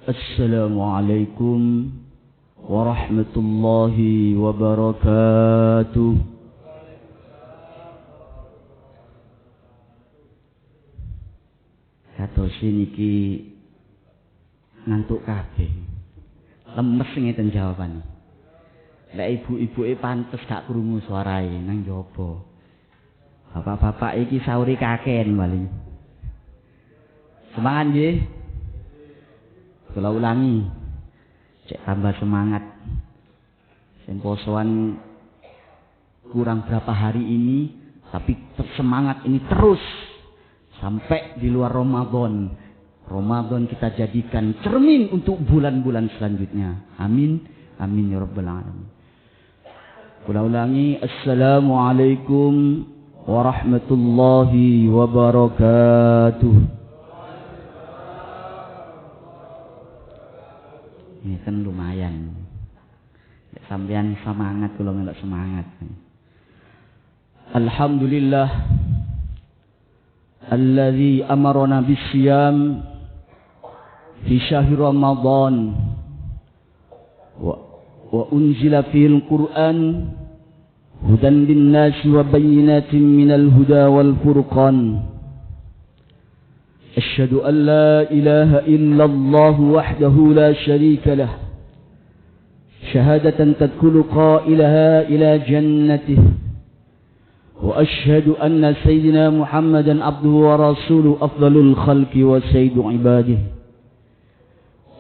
Assalamualaikum warahmatullahi wabarakatuh. Kados niki ngantuk kabeh. Lemes ngeten jawabane. Lek ibu-ibuke pantes gak krungu suarae nang jaba. Bapak-bapak iki sauri kaken paling. Semangat nggih. Kula ulangi. Cek tambah semangat. Sing posoan kurang berapa hari ini, tapi semangat ini terus sampai di luar Ramadan. Ramadan kita jadikan cermin untuk bulan-bulan selanjutnya. Amin. Amin ya rabbal alamin. Kula ulangi. Assalamualaikum warahmatullahi wabarakatuh. Ini kan lumayan. Sampeyan semangat, kula ngelak semangat. Alhamdulillah alladzi amarna bisyam fi syahr Ramadan wa unzila fil Qur'an hudan lin-nasi wa bayyinatin minal huda wal furqan. أشهد أن لا إله إلا الله وحده لا شريك له شهادة تدخل قائلها إلى جنته وأشهد أن سيدنا محمدا عبده ورسوله أفضل الخلق وسيد عباده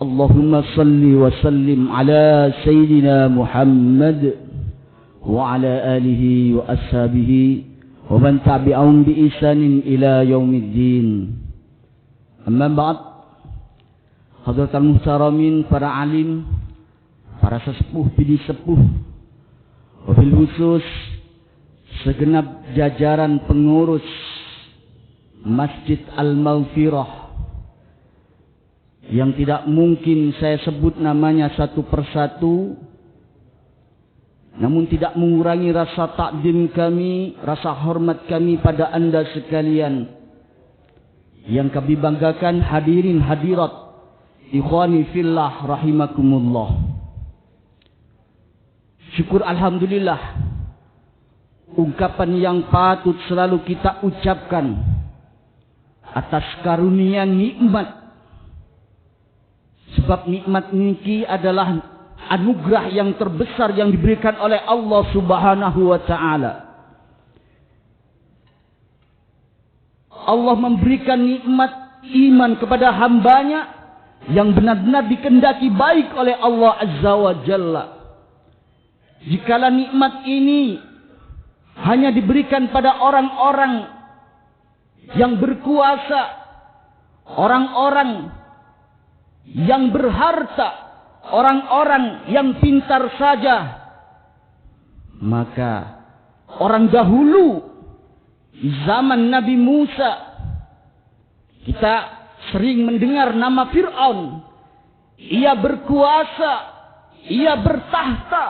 اللهم صل وسلم على سيدنا محمد وعلى آله وأصحابه ومن تبعهم بإحسان إلى يوم الدين. Amma ba'd, hadratul muhtaramin, para alim, para sesepuh, bini sepuh, wabil khusus segenap jajaran pengurus Masjid Al-Maghfirah yang tidak mungkin saya sebut namanya satu persatu, namun tidak mengurangi rasa takdim kami, rasa hormat kami pada anda sekalian. Yang kami banggakan hadirin hadirat ikhwani fillah rahimakumullah. Syukur alhamdulillah, ungkapan yang patut selalu kita ucapkan atas karunia nikmat. Sebab nikmat niki adalah anugerah yang terbesar yang diberikan oleh Allah Subhanahu wa taala. Allah memberikan nikmat iman kepada hambanya yang benar-benar dikehendaki baik oleh Allah Azza wa Jalla. Jikalau nikmat ini hanya diberikan pada orang-orang yang berkuasa, orang-orang yang berharta, orang-orang yang pintar saja, maka orang dahulu zaman Nabi Musa, kita sering mendengar nama Fir'aun. Ia berkuasa, ia bertahta,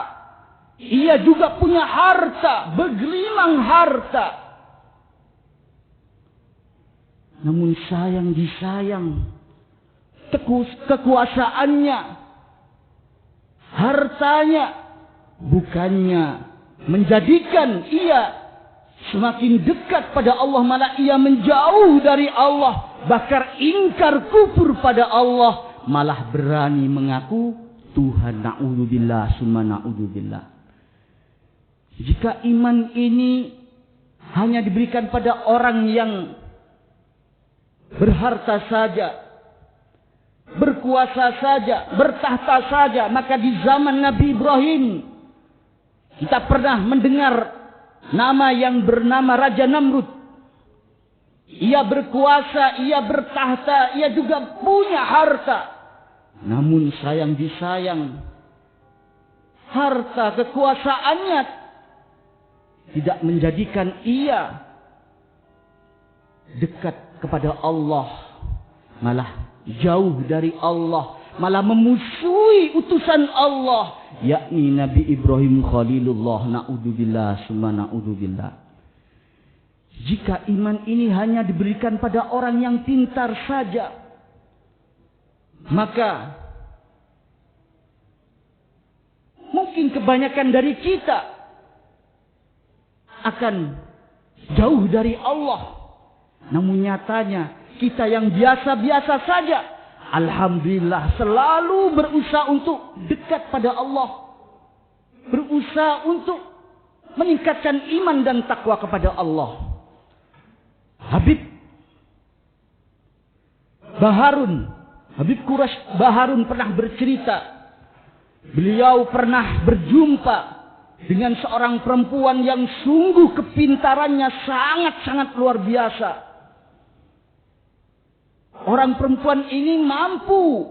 ia juga punya harta, bergelimang harta. Namun sayang disayang, kekuasaannya, hartanya bukannya menjadikan ia semakin dekat pada Allah, malah ia menjauh dari Allah, bahkan ingkar kufur pada Allah, malah berani mengaku Tuhan. Na'udzubillah summa na'udzubillah. Jika iman ini hanya diberikan pada orang yang berharta saja, berkuasa saja, bertahta saja, maka di zaman Nabi Ibrahim kita pernah mendengar nama yang bernama Raja Namrud. Ia berkuasa, ia bertahta, ia juga punya harta. Namun sayang disayang, harta kekuasaannya tidak menjadikan ia dekat kepada Allah, malah jauh dari Allah, malah memusuhi utusan Allah, yakni Nabi Ibrahim Khalilullah. Na'udzubillah summa na'udzubillah. Jika iman ini hanya diberikan pada orang yang pintar saja, maka mungkin kebanyakan dari kita akan jauh dari Allah. Namun nyatanya kita yang biasa-biasa saja, alhamdulillah selalu berusaha untuk dekat pada Allah. Berusaha untuk meningkatkan iman dan takwa kepada Allah. Habib Quraisy Baharun pernah bercerita, beliau pernah berjumpa dengan seorang perempuan yang sungguh kepintarannya sangat-sangat luar biasa. Orang perempuan ini mampu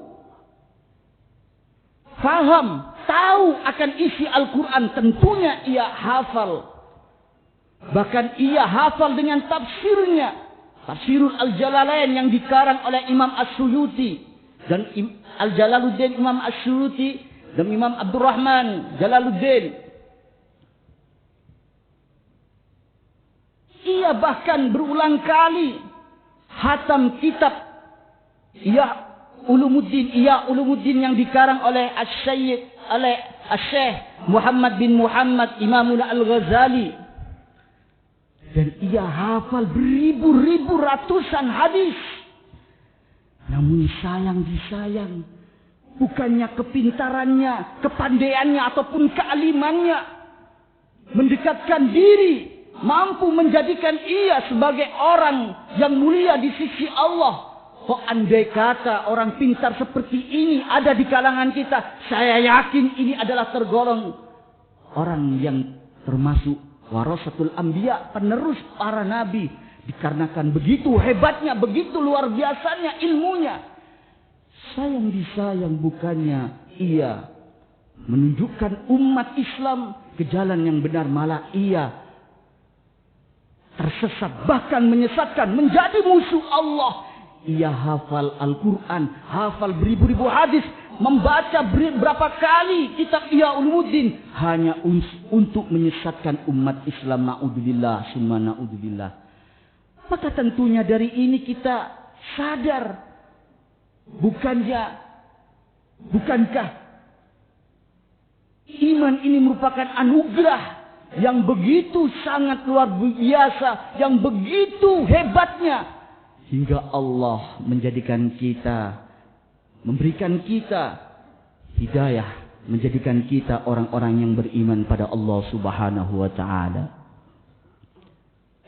faham, tahu akan isi Al-Quran, tentunya ia hafal. Bahkan ia hafal dengan tafsirnya, Tafsirul Al-Jalalain yang dikarang oleh Imam As-Suyuti dan Al-Jalaluddin Imam As-Suyuti dan Imam Abdurrahman Jalaluddin. Ia bahkan berulang kali hatam kitab Ihya Ulumuddin yang dikarang oleh Asy-Syaikh Muhammad bin Muhammad Imamul Al-Ghazali. Dan ia hafal beribu-ribu ratusan hadis. Namun sayang, bukannya kepintarannya, kepandaiannya ataupun kealimannya mendekatkan diri, mampu menjadikan ia sebagai orang yang mulia di sisi Allah. Kok andai kata orang pintar seperti ini ada di kalangan kita, saya yakin ini adalah tergolong orang yang termasuk warasatul anbiya, penerus para nabi. Dikarenakan begitu hebatnya, begitu luar biasanya ilmunya. Sayang disayang, bukannya ia menunjukkan umat Islam ke jalan yang benar, malah ia tersesat, bahkan menyesatkan, menjadi musuh Allah. Ia hafal Al-Quran, hafal beribu-ribu hadis, membaca berapa kali kitab Ihya Ulumuddin hanya untuk menyesatkan umat Islam. Na'udzubillah, summa na'udzubillah. Maka tentunya dari ini kita sadar, bukankah iman ini merupakan anugerah yang begitu sangat luar biasa, yang begitu hebatnya, hingga Allah menjadikan kita, memberikan kita hidayah, menjadikan kita orang-orang yang beriman pada Allah Subhanahu wa ta'ala.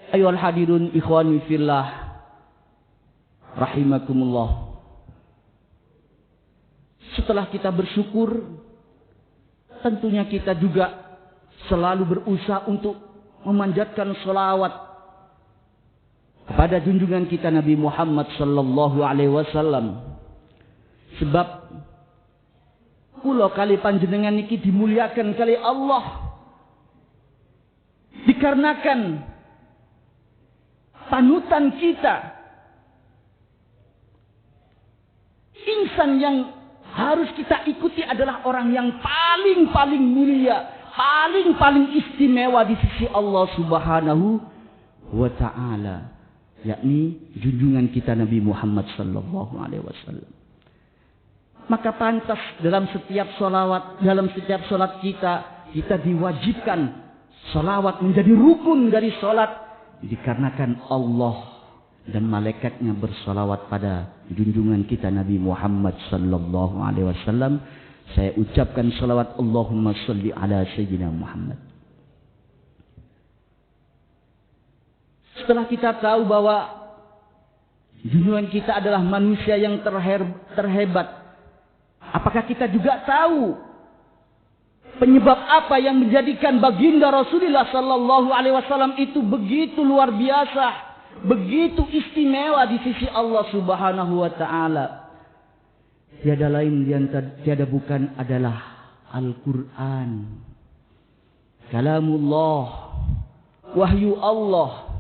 Ayyuhal hadirun ikhwani fillah rahimakumullah. Setelah kita bersyukur, tentunya kita juga selalu berusaha untuk memanjatkan sholawat kepada junjungan kita Nabi Muhammad sallallahu alaihi wasallam. Sebab kula kali panjenengan niki dimuliakan kali Allah dikarenakan panutan kita, insan yang harus kita ikuti adalah orang yang paling mulia, paling istimewa di sisi Allah Subhanahu wa ta'ala, yakni junjungan kita Nabi Muhammad sallallahu alaihi wasallam. Maka pantas dalam setiap salat kita diwajibkan salawat menjadi rukun dari salat, dikarenakan Allah dan malaikatnya bersalawat pada junjungan kita Nabi Muhammad sallallahu alaihi wasallam. Saya ucapkan salawat Allahumma salli ala sayyidina Muhammad. Setelah kita tahu bahwa junjungan kita adalah manusia yang terhebat, apakah kita juga tahu penyebab apa yang menjadikan baginda Rasulullah sallallahu alaihi wasallam itu begitu luar biasa, begitu istimewa di sisi Allah Subhanahu wa ta'ala? Tiada lain tiada bukan adalah Al-Quran, kalamullah, wahyu Allah,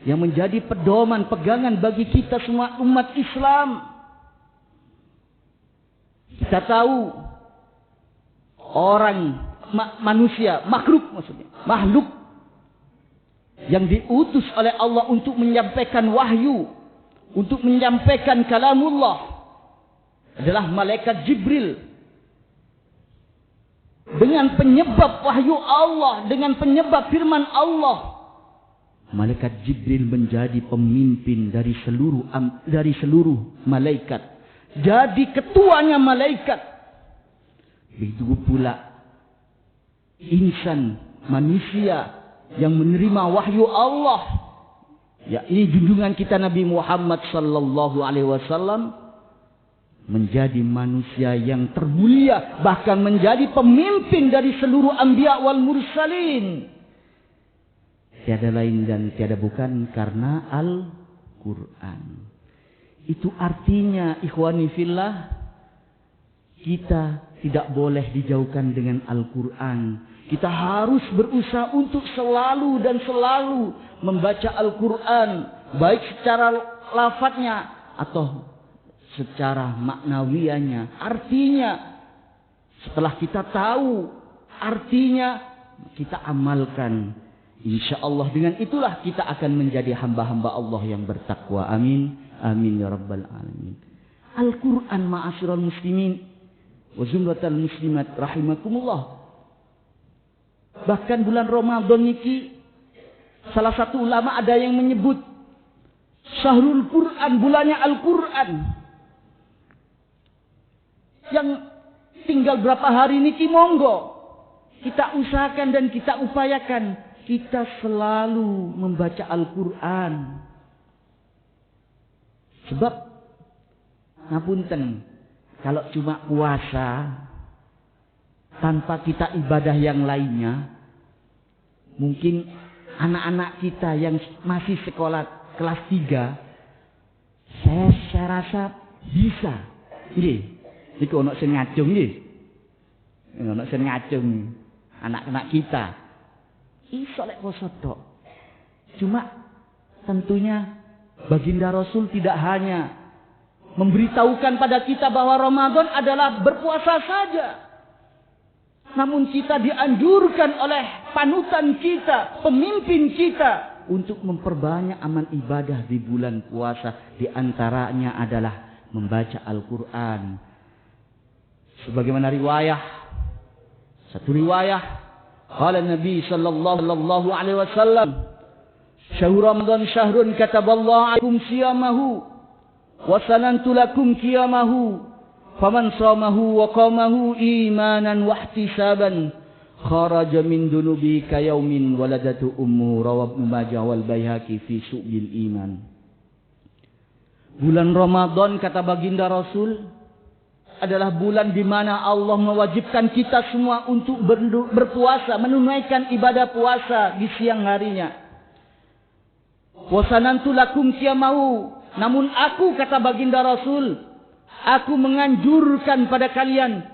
yang menjadi pedoman pegangan bagi kita semua umat Islam. Kita tahu orang manusia, makhluk yang diutus oleh Allah untuk menyampaikan wahyu, untuk menyampaikan kalamullah adalah malaikat Jibril. dengan penyebab wahyu Allah, dengan penyebab firman Allah. Malaikat Jibril menjadi pemimpin dari seluruh malaikat. Jadi ketuanya malaikat. Begitu pula insan, manusia yang menerima wahyu Allah. Ya, ini junjungan kita Nabi Muhammad sallallahu alaihi wasallam menjadi manusia yang termulia, bahkan menjadi pemimpin dari seluruh anbiya wal mursalin. Tiada lain dan tiada bukan karena Al-Quran. Itu artinya ikhwani fillah, kita tidak boleh dijauhkan dengan Al-Quran. Kita harus berusaha untuk selalu dan selalu membaca Al-Quran, baik secara lafadznya atau secara maknawianya. Artinya, setelah kita tahu artinya, kita amalkan. Insya Allah dengan itulah kita akan menjadi hamba-hamba Allah yang bertakwa. Amin. Amin ya rabbal alamin. Al-Quran ma'asyiral muslimin wa zumratal muslimat rahimakumullah. Bahkan bulan Ramadan niki, salah satu ulama ada yang menyebut Syahrul Quran, bulannya Al-Quran. Yang tinggal berapa hari niki monggo kita usahakan dan kita upayakan. Kita selalu membaca Al-Quran. Sebab, ngapunten, kalau cuma puasa, tanpa kita ibadah yang lainnya, mungkin anak-anak kita yang masih sekolah kelas 3, saya rasa bisa. Ini ono sing ngacung nggih. Ono sing ngacung anak-anak kita. Iso lek poso tok. Cuma tentunya baginda Rasul tidak hanya memberitahukan pada kita bahwa Ramadan adalah berpuasa saja. Namun kita dianjurkan oleh panutan kita, pemimpin kita untuk memperbanyak amal ibadah di bulan puasa. Di antaranya adalah membaca Al-Quran. Sebagaimana satu riwayah qala Nabi sallallahu alaihi wasallam, syahrul Ramadan syahrun kataballahu alaikum siyamahu wa sanantu lakum qiyamahu faman shamahu wa qamahu imanan wa ihtisaban kharaja min dunubi ka yaumin waladatu ummu rawahu Ibnu Majah wal Baihaqi fi Syu'bil Iman. Bulan Ramadan kata baginda Rasul adalah bulan di mana Allah mewajibkan kita semua untuk berpuasa, menunaikan ibadah puasa di siang harinya. Wasanantu lakum qiyamahu. Namun aku, kata baginda Rasul, aku menganjurkan pada kalian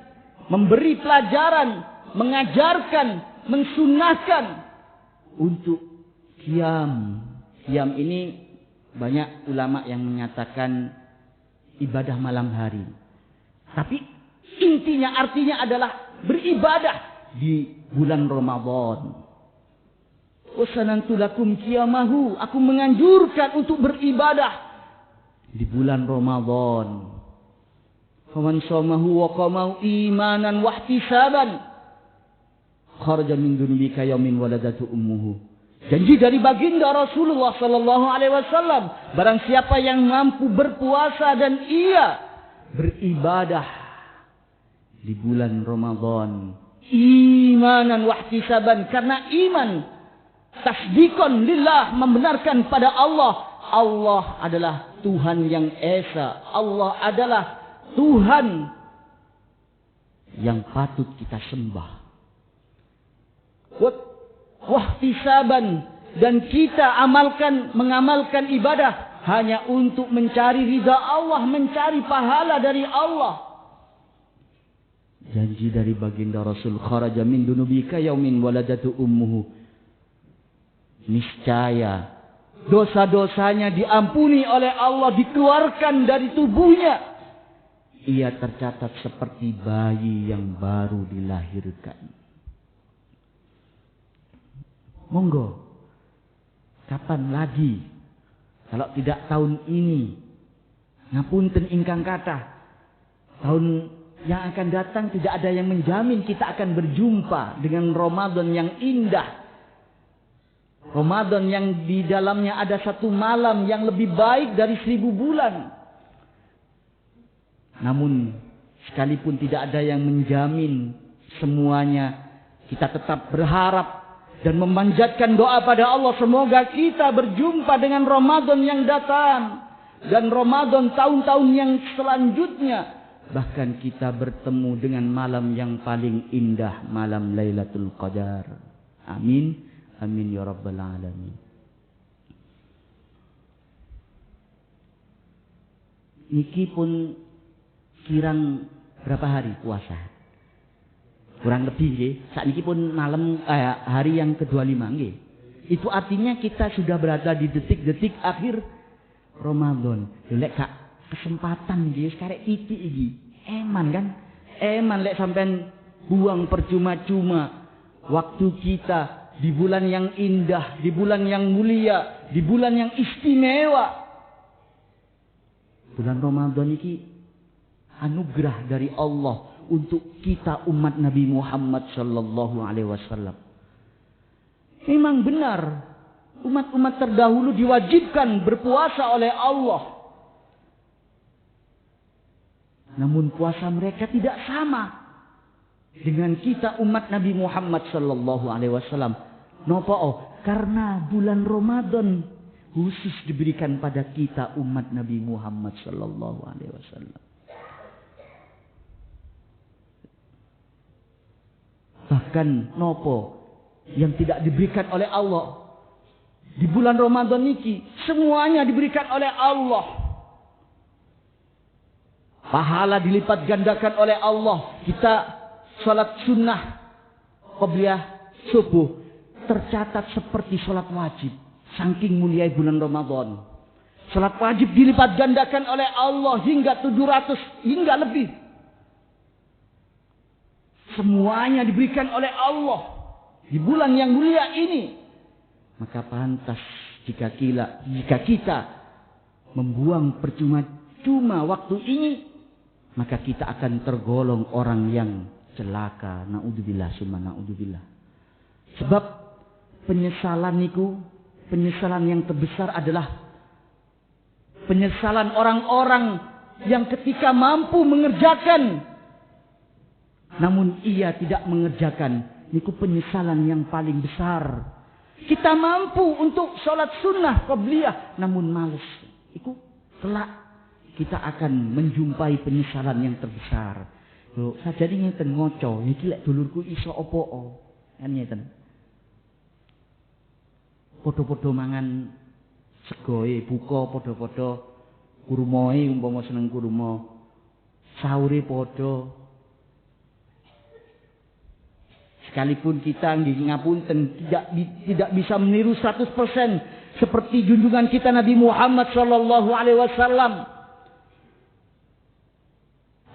memberi pelajaran, mengajarkan, mensunahkan untuk qiyam. Qiyam ini banyak ulama yang menyatakan ibadah malam hari. Tapi intinya artinya adalah beribadah di bulan Ramadan. Wasanantu lakum qiyamahu. Aku menganjurkan untuk beribadah di bulan Ramadan. Faman shamahu wa qamahu imanan wa ihtisaban kharaja min dunubi ka yaumin waladatu ummuhu. Janji dari baginda Rasulullah sallallahu alaihi wasallam, barang siapa yang mampu berpuasa dan ia beribadah di bulan Ramadan imanan wa ihtisaban, karena iman, tasdikon lillah, membenarkan pada Allah. Allah adalah Tuhan yang esa. Allah adalah Tuhan yang patut kita sembah. Wahtisaban, dan kita mengamalkan ibadah hanya untuk mencari ridha Allah, mencari pahala dari Allah. Janji dari baginda Rasul, kharaja min dunubika yaumin waladatu ummuhu. Niscaya dosa-dosanya diampuni oleh Allah, dikeluarkan dari tubuhnya. Ia tercatat seperti bayi yang baru dilahirkan. Monggo, kapan lagi kalau tidak tahun ini? Ngapunten ingkang kathah. Tahun yang akan datang tidak ada yang menjamin kita akan berjumpa dengan Ramadan yang indah. Ramadan yang di dalamnya ada satu malam yang lebih baik dari 1000 bulan. Namun sekalipun tidak ada yang menjamin semuanya, kita tetap berharap dan memanjatkan doa pada Allah. Semoga kita berjumpa dengan Ramadan yang datang. Dan Ramadan tahun-tahun yang selanjutnya. Bahkan kita bertemu dengan malam yang paling indah. Malam Lailatul Qadar. Amin. Amin ya Rabbal Alamin. Niki pun kirang berapa hari puasa? Kurang lebih nggih. Saat niki pun malam hari yang ke-25 nggih. Itu artinya kita sudah berada di detik-detik akhir Ramadan. Lek kak kesempatan nggih karek titik iki. Eman kan? Eman lek sampean buang percuma-cuma waktu kita di bulan yang indah, di bulan yang mulia, di bulan yang istimewa. Bulan Ramadan ini anugerah dari Allah untuk kita umat Nabi Muhammad sallallahu alaihi wasallam. Memang benar umat-umat terdahulu diwajibkan berpuasa oleh Allah. Namun puasa mereka tidak sama dengan kita umat Nabi Muhammad sallallahu alaihi wasallam. Napa? Karena bulan Ramadan khusus diberikan pada kita umat Nabi Muhammad sallallahu alaihi wasallam. Bahkan napa yang tidak diberikan oleh Allah di bulan Ramadan niki semuanya diberikan oleh Allah. Pahala dilipat gandakan oleh Allah. Kita salat sunnah qabliyah subuh tercatat seperti salat wajib. Saking mulia bulan Ramadan. Salat wajib dilipat gandakan oleh Allah hingga 700 hingga lebih. Semuanya diberikan oleh Allah di bulan yang mulia ini. Maka pantas jika kita membuang percuma-cuma waktu ini, maka kita akan tergolong orang yang celaka. Naudzubillah summa naudzubillah. Sebab penyesalan niku, penyesalan yang terbesar adalah penyesalan orang-orang yang ketika mampu mengerjakan namun ia tidak mengerjakan. Niku penyesalan yang paling besar. Kita mampu untuk sholat sunnah qabliyah namun males. Iku kelak kita akan menjumpai penyesalan yang terbesar. Lho, sajane ngeten ngoco, iki lek dulurku iso opo? Kan ngeten. Podo-podo mangan segoe, buka podo-podo kurmae umpama seneng kurma. Sahure podo. Sekalipun kita ngapunten tidak bisa meniru 100% seperti junjungan kita Nabi Muhammad sallallahu alaihi wasallam.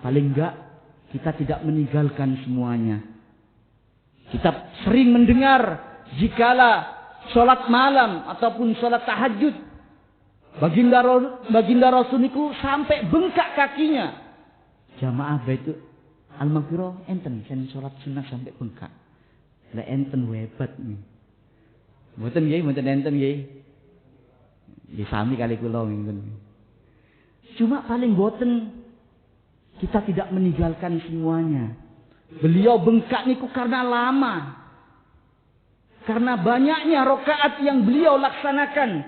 Paling enggak kita tidak meninggalkan semuanya. Kita sering mendengar jikala salat malam ataupun salat tahajud baginda Rasul niku sampai bengkak kakinya. Jamaah Baitul Al-Maghfirah enten sen salat sunnah sampai bengkak. Lah enten hebat nih. Mboten nggih, mboten enten nggih. Nggih sami kali kula ngenten. Cuma paling boten kita tidak meninggalkan semuanya. Beliau bengkak niku karena lama. Karena banyaknya rakaat yang beliau laksanakan.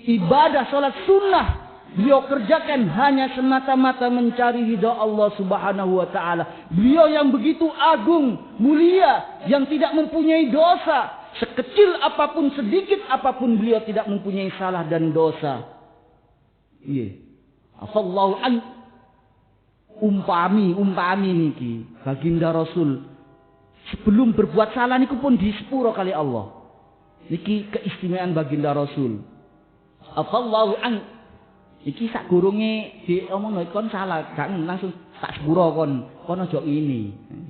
Ibadah salat sunnah beliau kerjakan hanya semata-mata mencari ridha Allah Subhanahu wa taala. Beliau yang begitu agung, mulia, yang tidak mempunyai dosa. Sekecil apapun, sedikit apapun beliau tidak mempunyai salah dan dosa. Iya. Afallahu an umpami niki baginda Rasul sebelum berbuat salah niku pun disepuro kali Allah. Niki keistimewaan baginda Rasul. Afallahu an iki sak gurunge diomongno kon salah, gak langsung tak sepuro kon aja ngene.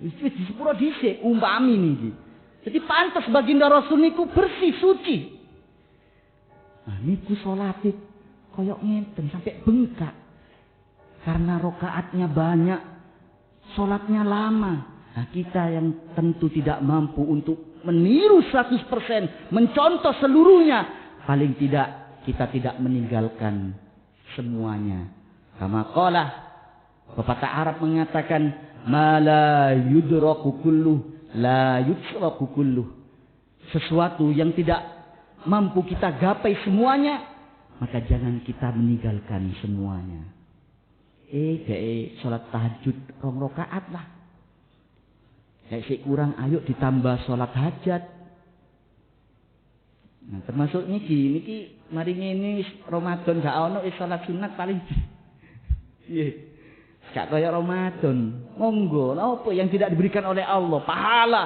Wis disepuro dhisik umpami niki. Jadi pantas baginda Rasul niku bersih suci. Nah niku salate koyok ngenten sampai bengkak. Karena rakaatnya banyak. sholatnya lama. Nah, kita yang tentu tidak mampu untuk meniru 100%, mencontoh seluruhnya. Paling tidak kita tidak meninggalkan semuanya. Kama qala, pepatah Arab mengatakan, ma la yudraku kulluh, la yutraku kulluh. Sesuatu yang tidak mampu kita gapai semuanya, maka jangan kita meninggalkan semuanya. Sholat tahajud 2 rakaat lah. Kayak kurang, ayo ditambah sholat hajat. Nah, termasuk niki mari ini Ramadan gak ono sholat sunat paling. Gak kaya Ramadan. Monggo, apa yang tidak diberikan oleh Allah? Pahala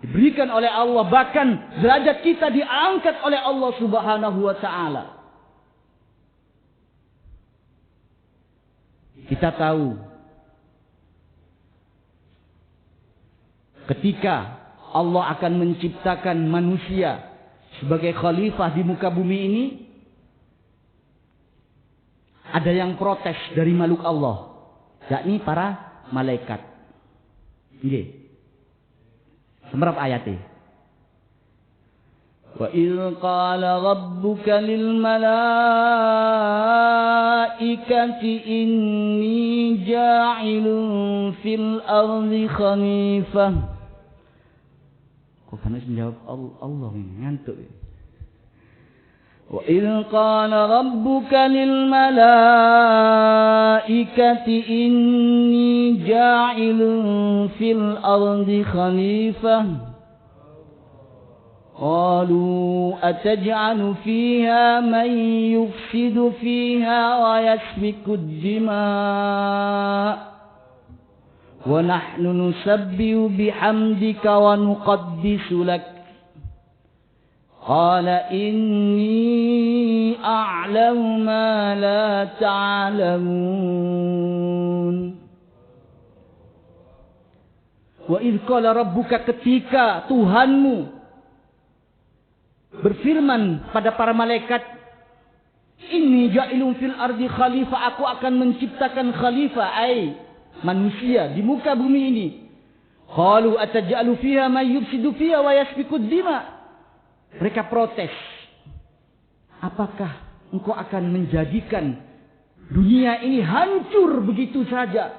diberikan oleh Allah, bahkan derajat kita diangkat oleh Allah Subhanahu wa taala. Kita tahu ketika Allah akan menciptakan manusia sebagai khalifah di muka bumi ini, ada yang protes dari makhluk Allah, yakni para malaikat. Nggih. Semerap ayatnya. Wa idz qala rabbuka lil malaikati inni ja'ilun fil ardi khalifah. Kok kan menjawab Allah ini ngantuk. Wa idz qala rabbuka lil malaikati inni ja'ilun fil ardi khalifah. قالوا أتجعل فيها من يفسد فيها ويسفك الدماء ونحن نسبح بحمدك ونقدس لك قال إني أعلم ما لا تعلمون. وإذ قال ربك, ketika Tuhanmu berfirman pada para malaikat, inni ja'ilun fil ardi khalifah, aku akan menciptakan khalifah, ai manusia di muka bumi ini. Qalu ataj'alu fiha may yufsidu fiha wa yasfiku dima. Mereka protes, apakah engkau akan menjadikan dunia ini hancur begitu saja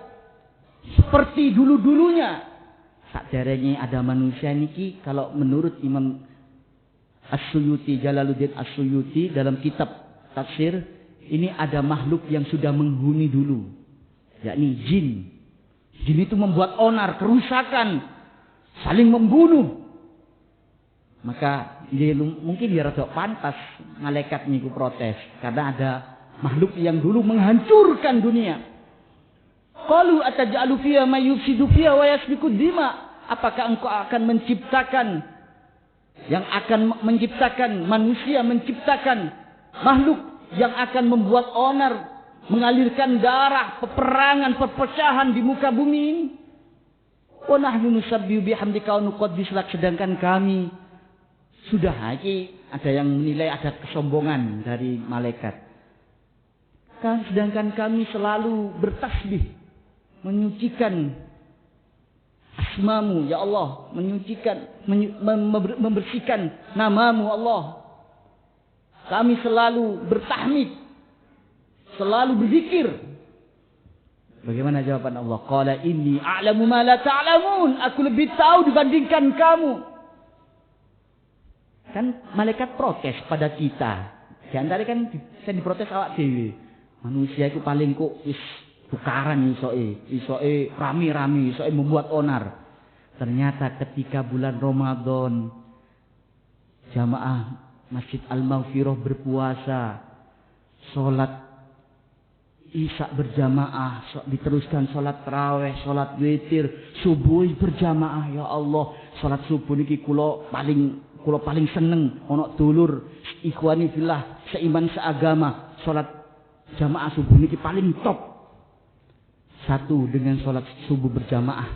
seperti dulu-dulunya? Sakderenge ada manusia niki, kalau menurut Imam As-Suyuti, Jalaluddin As-Suyuti dalam kitab tafsir, ini ada makhluk yang sudah menghuni dulu, yakni jin. Jin itu membuat onar, kerusakan, saling membunuh. Maka mungkin dia rada pantas malaikat niku protes, karena ada makhluk yang dulu menghancurkan dunia. Qalu ataj'alu fiha may yufsidu fiha wa yasfiku dima. Apakah engkau akan menciptakan manusia, menciptakan makhluk yang akan membuat onar, mengalirkan darah, peperangan, perpecahan di muka bumi ini? Wa nahnu nusabbihu bihamdika wa nuqaddis lak, sedangkan kami sudah ada yang menilai ada kesombongan dari malaikat. Sedangkan kami selalu bertasbih, menyucikan asmamu ya Allah, menyucikan, membersihkan namamu Allah. Kami selalu bertahmid, selalu berzikir. Bagaimana jawaban Allah? Qala inni a'lamu ma la ta'lamun, aku lebih tahu dibandingkan kamu. Kan malaikat protes pada kita. Di antara kan diprotes awak dhewe. Manusia itu paling kok wis tukaran isoe rami-rami, isoe membuat onar. Ternyata ketika bulan Ramadan jamaah Masjid Al-Maghfirah berpuasa, sholat Isya berjamaah, diteruskan sholat tarawih, sholat witir, subuh berjamaah. Ya Allah, sholat subuh niki kula paling seneng ana dulur ikhwani fillah seiman seagama, sholat jamaah subuh niki paling top. Satu, dengan sholat subuh berjamaah,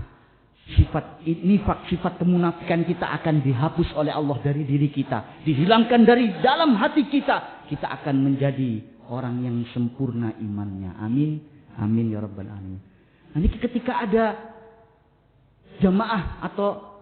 sifat nifak, sifat kemunafikan kita akan dihapus oleh Allah dari diri kita, dihilangkan dari dalam hati kita. Kita akan menjadi orang yang sempurna imannya. Amin, amin ya rabbal alamin. Nah, ini ketika ada jamaah atau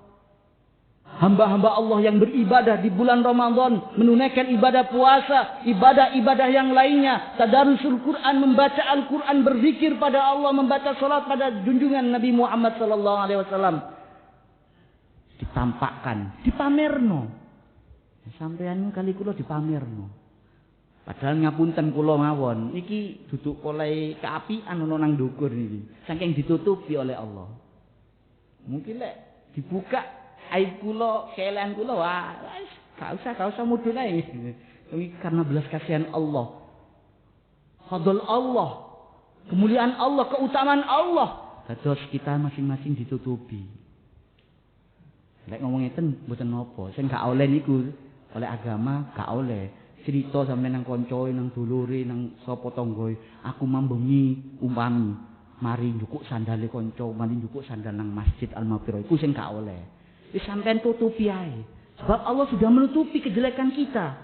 hamba-hamba Allah yang beribadah di bulan Ramadan, menunaikan ibadah puasa, ibadah-ibadah yang lainnya, tadarusul Quran, membaca Al-Quran, berzikir pada Allah, membaca salat pada junjungan Nabi Muhammad sallallahu alaihi wasallam. Ditampakkan, dipamerno. Sampeyan kali kula dipamerno. Padahal ngapunten kula mawon, iki duduk oleh keapian ana nang ndukur niki. Saking ditutupi oleh Allah. Mungkin lek dibuka aib kula, keelean kula, wah, gak usah mudun ae. Ini karena belas kasihan Allah. Fadl Allah, kemuliaan Allah, keutamaan Allah. Dados kita masing-masing ditutupi. Lek ngomong ngeten mboten napa, sing gak oleh niku oleh agama gak oleh. Cerita sampe nang kanca, nang dulure, nang sapa tangga, aku mambengi umpami mari njukuk sandale kanca, mari njukuk sandal nang Masjid Al-Maghfirah iku sing gak oleh. Wis sampean tutupi ae. Sebab Allah sudah menutupi kejelekan kita.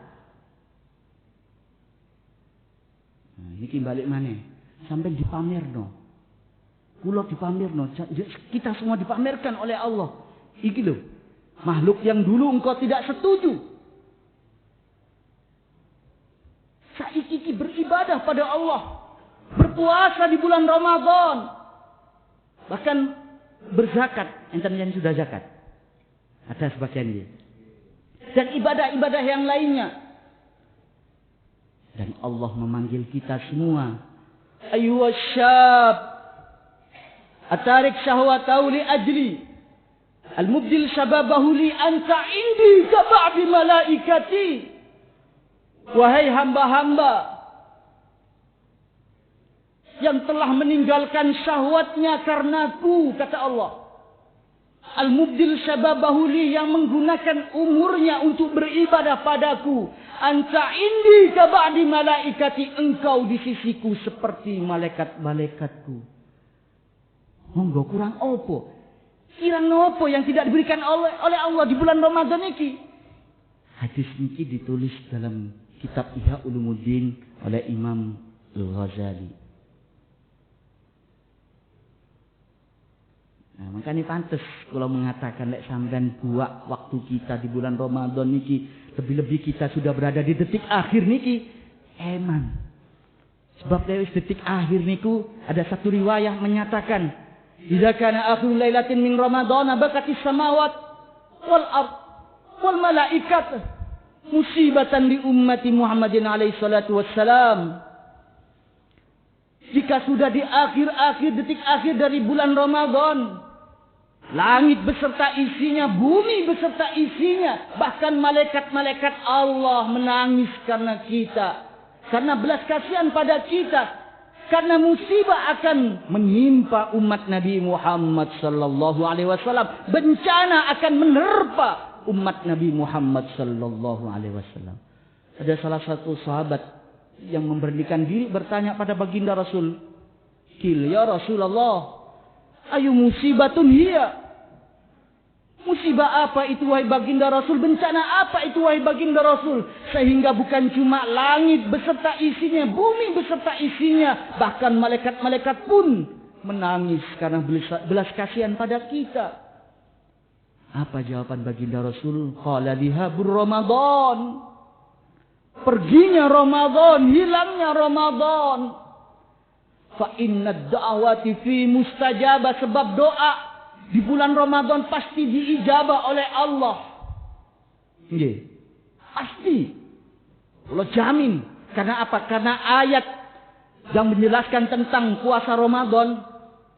Nah, iki balik maneh. Sampean dipamerno. Kula dipamerno. Kita semua dipamerkan oleh Allah. Iki lho. Makhluk yang dulu engkau tidak setuju. Saiki beribadah pada Allah. Berpuasa di bulan Ramadan. Bahkan berzakat. Enten yang sudah zakat. Ada sebagian dia. Dan ibadah-ibadah yang lainnya. Dan Allah memanggil kita semua. Ayyuhas syab. Atarik syahwatahu li ajli. Al-mubdil syababahu li anta indi kaba'bi malaikati. Wahai hamba-hamba. Yang telah meninggalkan syahwatnya karenaku, kata Allah. Al-mubdil syababahu li, yang menggunakan umurnya untuk beribadah padaku. Anta indi kaba'di malaikati, engkau di sisiku seperti malaikat-malaikatku. Monggo kurang opo? Kirang opo yang tidak diberikan oleh Allah di bulan Ramadan iki? Hadis niki ditulis dalam kitab Ihya Ulumuddin oleh Imam Al-Ghazali. Nah, makanya pantes kalau mengatakan lek sampean buat waktu kita di bulan Ramadan niki, lebih-lebih kita sudah berada di detik akhir niki, eman. Sebab dari detik akhir niku ada satu riwayah menyatakan, "Idza kana akhir lailatin min Ramadan bakatis samawat wal ard wal malaikat musibatan li ummati Muhammadin alaihi salatu wassalam." Jika sudah di akhir-akhir detik akhir dari bulan Ramadan, langit beserta isinya, bumi beserta isinya, bahkan malaikat-malaikat Allah menangis karena kita, karena belas kasihan pada kita, karena musibah akan menimpa umat Nabi Muhammad sallallahu alaihi wasallam, bencana akan menerpa umat Nabi Muhammad sallallahu alaihi wasallam. Ada salah satu sahabat yang memberanikan diri bertanya pada baginda Rasul, "Qil ya Rasulullah, ayu musibatun hiya?" Musibah apa itu wahai baginda Rasul? Bencana apa itu wahai baginda Rasul? Sehingga bukan cuma langit beserta isinya, bumi beserta isinya, bahkan malaikat-malaikat pun menangis karena belas kasihan pada kita. Apa jawaban baginda Rasul? Qala lihabur Ramadan. Perginya Ramadan, hilangnya Ramadan. Fa inna da'wati fi mustajabah, sebab doa di bulan Ramadan pasti diijabah oleh Allah. Nggih. Pasti. Allah jamin. Karena apa? Karena ayat yang menjelaskan tentang puasa Ramadan.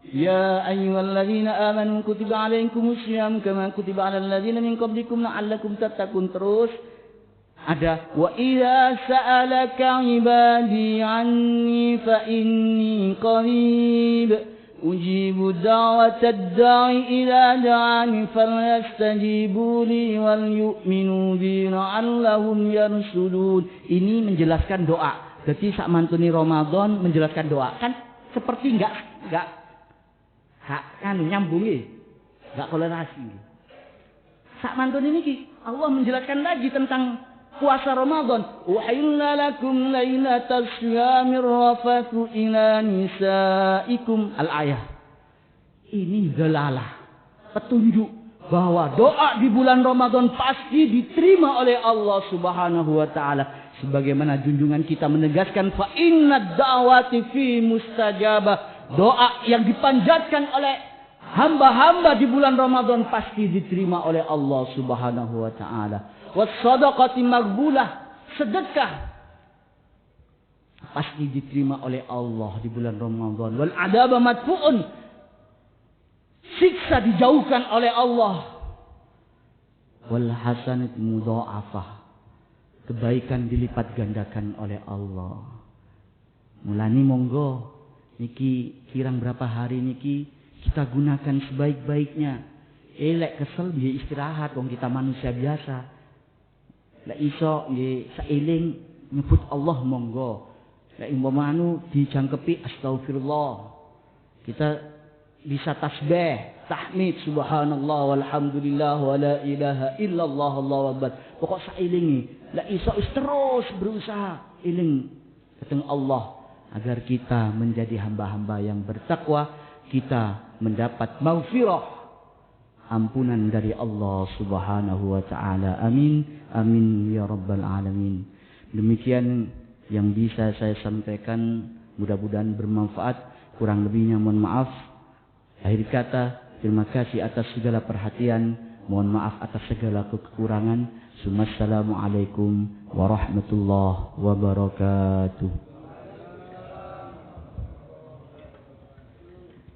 Ya ayyuhalladzina amanu kutiba alaikumus syiyam kama kutiba alal ladzina min qablikum la'allakum tattaqun. Terus ada wa idza sa'alaka 'ibadi 'anni fa inni qarib ujibu da'watad da'i ila da'ani falyastajibu li wal yu'minu bi la'allahum yarshudun. Ini menjelaskan doa. Jadi sak mantuni Ramadan menjelaskan doa. Kan seperti enggak kan nyambungi. Enggak kolerasi. Sak mantuni niki Allah menjelaskan lagi tentang puasa Ramadan. Uhilla lakum lailatal syamir rafathu ila nisaikum. Al-ayah. Ini dalalah. petunjuk bahwa doa di bulan Ramadan pasti diterima oleh Allah Subhanahu wa taala. Sebagaimana junjungan kita menegaskan, fa inna da'wati fi mustajabah. Doa yang dipanjatkan oleh hamba-hamba di bulan Ramadan pasti diterima oleh Allah Subhanahu wa taala. Was shadaqati maghbulah. Sedekah pasti diterima oleh Allah di bulan Ramadan. Wal adaba madfu'un. Siksa dijauhkan oleh Allah. Wal hasanat mudha'afah. Kebaikan dilipat gandakan oleh Allah. Mulani monggo niki kirang berapa hari niki kita gunakan sebaik-baiknya. Lek kesel dia istirahat, wong kita manusia biasa. Lek iso nggih saeling nyebut Allah monggo. Lek umpamane dijangkepi astagfirullah. Kita bisa tasbih, tahmid, subhanallah, walhamdulillah, wa la ilaha illallah, Allahu akbar. Pokok saelingi. Lek iso terus berusaha eling keteng Allah agar kita menjadi hamba-hamba yang bertakwa, kita mendapat maghfirah, ampunan dari Allah Subhanahu wa taala. Amin. Amin ya rabbal alamin. Demikian yang bisa saya sampaikan, mudah-mudahan bermanfaat. Kurang lebihnya mohon maaf. Akhir kata, terima kasih atas segala perhatian. Mohon maaf atas segala kekurangan. Assalamualaikum warahmatullahi wabarakatuh.